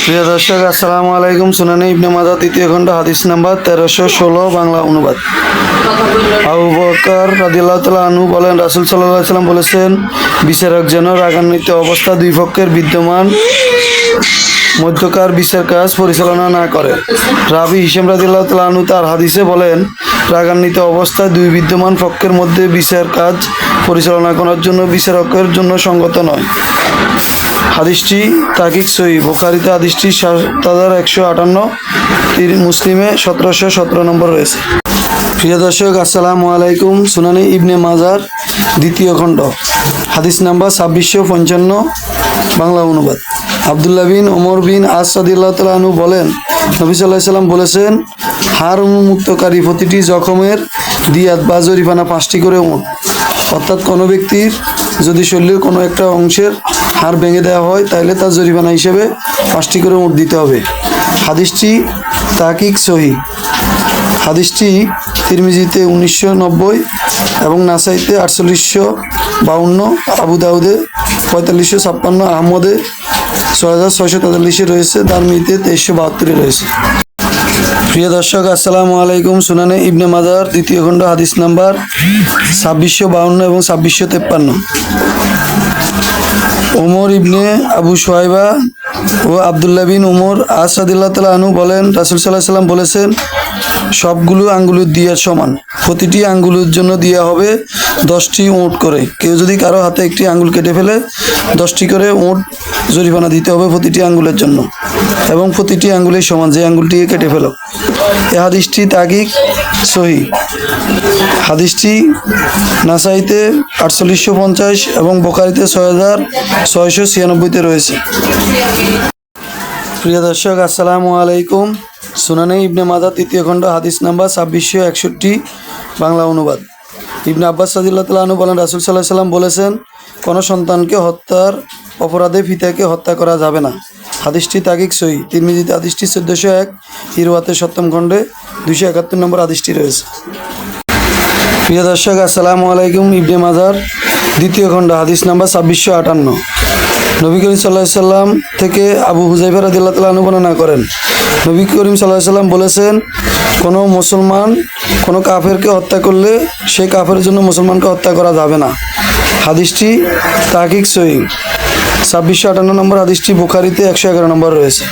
প্রিয় দর্শক, আসসালামু আলাইকুম। সুনানে ইবনে মাজাহ তৃতীয় খণ্ড হাদিস নাম্বার 1316 বাংলা অনুবাদ। আবু বকর রাদিয়াল্লাহু তাআলা আনহু বলেন, রাসূল সাল্লাল্লাহু আলাইহি ওয়াসাল্লাম বলেছেন, বিচারক যেন রাগান্বিত অবস্থা দুই পক্ষের বিদ্যমান মধ্যকার বিচার কাজ পরিচালনা না করে। রাবি হিশাম রাদিয়াল্লাহু তাআলা আনহু তার হাদিসে বলেন, রাগান্বিত অবস্থায় দুই বিদ্যমান পক্ষের মধ্যে বিচার কাজ পরিচালনা করার জন্য বিচারকের জন্য সঙ্গত নয়। হাদিসটি তাকিক সহিহ। বুখারীতে হাদিসটি 7158, মুসলিমে 1717 নম্বর রয়েছে। প্রিয় দর্শক, আসসালামু আলাইকুম। সুনানে ইবনে মাজার দ্বিতীয় খণ্ড হাদিস নাম্বার 2655 বাংলা অনুবাদ। আব্দুল্লাহ বিন ওমর বিন আস রাদিয়াল্লাহু তাআলা আনহু বলেন, নবী সাল্লাল্লাহু আলাইহি ওয়াসাল্লাম বলেছেন, হাড় উন্মুক্তকারী প্রতিটি জখমের দিয়াত বা জরিমানা 5টি করে উট। অর্থাৎ কোনো ব্যক্তির যদি শরীরের কোনো একটা অংশের হাড় ভেঙে দেওয়া হয়, তাহলে তার জরিমানা হিসেবে 5টি করে উট দিতে হবে। হাদিসটি তাহকিক সহিহ। হাদিসটি তিরমিজিতে 1990 এবং নাসাইতে 4852, আবু দাউদে 4556, আহমদে 6643 রয়েছে, দারমিতে 2372 রয়েছে। প্রিয় দর্শক, আসসালামু আলাইকুম। সুনানে ইবনে মাজার দ্বিতীয় খণ্ড হাদিস নাম্বার 2652 এবং 2653। ওমর ইবনে আবু সোহাইবা ও আব্দুল্লাহ বিন ওমর আস রাদিয়াল্লাহু তাআলা আনহু বলেন, রাসূল সাল্লাল্লাহু আলাইহি ওয়াসাল্লাম বলেছেন, সবগুলো আঙ্গুলের দিয়াত সমান। প্রতিটি আঙ্গুলের জন্য দেয়া হবে 10টি উট করে। কেউ যদি কারো হাতে একটি আঙ্গুল কেটে ফেলে 10টি করে উট জরিমানা দিতে হবে প্রতিটি আঙ্গুলের জন্য, এবং প্রতিটি আঙ্গুলের সমান যে আঙ্গুলটিকে কেটে ফেলো। এই হাদিসটি তাহকিক সহিহ। হাদিসটি নাসাইতে 4850 এবং বুখারীতে 6696 রয়েছে। প্রিয় দর্শক, আসসালামু আলাইকুম। সুনানে ইবনে মাজাহ তৃতীয় খণ্ড হাদিস নাম্বার 2661 বাংলা অনুবাদ। ইবনে আব্বাস রাদিয়াল্লাহু তাআলা আনহু বলেন, রাসূল সাল্লাল্লাহু আলাইহি ওয়াসাল্লাম বলেছেন, কোনো সন্তানকে হত্যার অপরাধে পিতাকে হত্যা করা যাবে না। হাদিসটি তাহকিক সহিহ। তিরমিজিতে হাদিসটি 1401, ইরওয়াতে 7ম খণ্ডে 271 নম্বর হাদিসটি রয়েছে। প্রিয় দর্শক, আসসালামু আলাইকুম। ইবনে মাজার দ্বিতীয় খণ্ড হাদিস নাম্বার 2658। নবী করিম সাল্লাল্লাহু আলাইহি সাল্লাম থেকে আবু হুযায়ফা রাদিয়াল্লাহু তাআলা আনহু বর্ণনা করেন, নবী করিম সাল্লাল্লাহু আলাইহি সাল্লাম বলেছেন, কোনো মুসলমান কোনো কাফেরকে হত্যা করলে সেই কাফের জন্য মুসলমানকে হত্যা করা যাবে না। হাদিসটি তাহকিক সহিহ। 2658 নম্বর হাদিসটি বুখারীতে 111 নম্বর রয়েছে।